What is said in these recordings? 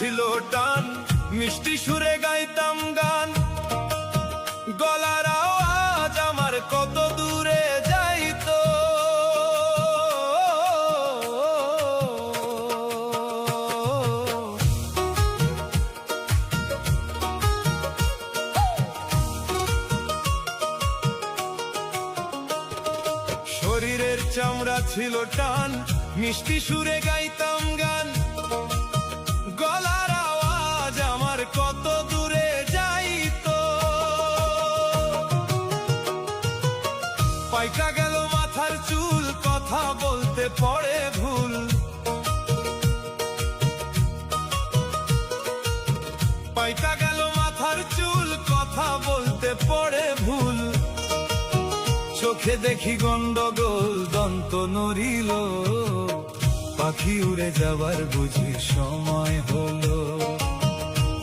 ছিল টান, মিষ্টি সুরে গাইতাম গান। গলার আওয়াজ আমার কত দূরে যাইতো। শরীরের চামড়া ছিল টান, মিষ্টি সুরে গাইতাম গান। গলার আওয়াজ আমার কত দূরে যাইতো। পাইকা গেল মাথার চুল, কথা বলতে পড়ে ভুল। পাইকা গেল মাথার চুল, কথা বলতে পড়ে ভুল। চোখে দেখি গন্ডগোল, দন্ত নড়িল। পাখি উড়ে যাবার বুঝি সময় হলো।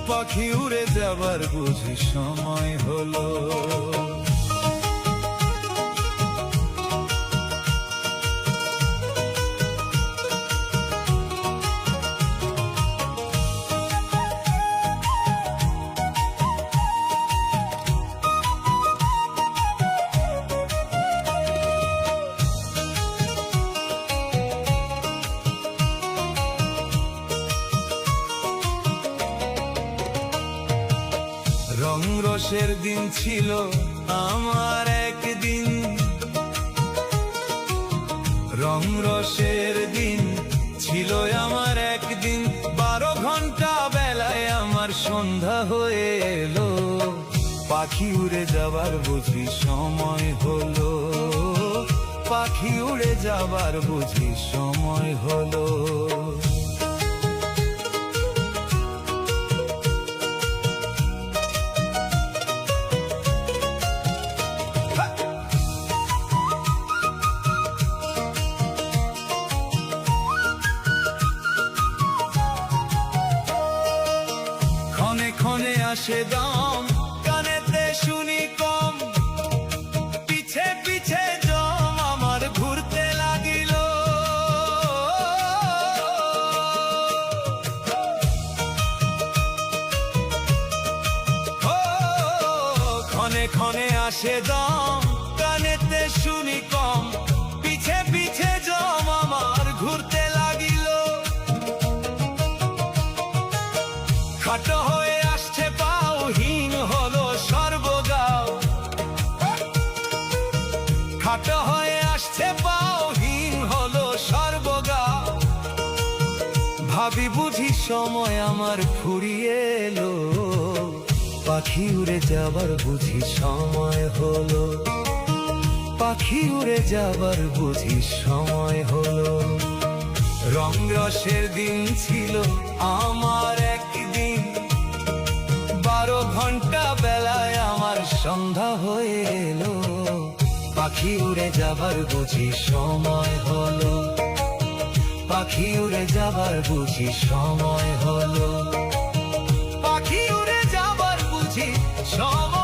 পাখি উড়ে যাবার বুঝি সময় হলো। রং রসের দিন ছিল আমার একদিন। রং রসের দিন ছিল আমার একদিন। 12 ঘন্টা বেলায় আমার সন্ধ্যা হয়ে এলো। পাখি উড়ে যাবার বুঝি সময় হলো। পাখি উড়ে যাবার বুঝি সময় হলো। ক্ষণে ক্ষণে আসে দাম, কানেতে শুনি কম। পিছে পিছে জম আমার ঘুরতে লাগিল। ক্ষণে ক্ষণে আসে দাম, কানেতে শুনি কম। পিছে পিছে জম আমার ঘুরতে লাগিল। খাটো হয়ে আসছে পাও, হীন হলো সর্বগাও। খাটো হয়ে আসছে পাও, হীন হলো সর্বগাও। ভাবি বুঝি সময় আমার ফুরিয়ে এলো। পাখি উড়ে যাবার বুঝি সময় হলো। পাখি উড়ে যাবার বুঝি সময় হলো। রং রসের দিন ছিল আমার একদিন। 12 ঘন্টা বেলায় আমার সন্ধ্যা হয়ে এলো। পাখি উড়ে যাবার বুঝি সময় হলো। পাখি উড়ে যাবার বুঝি সময় হলো। পাখি উড়ে যাবার বুঝি সময়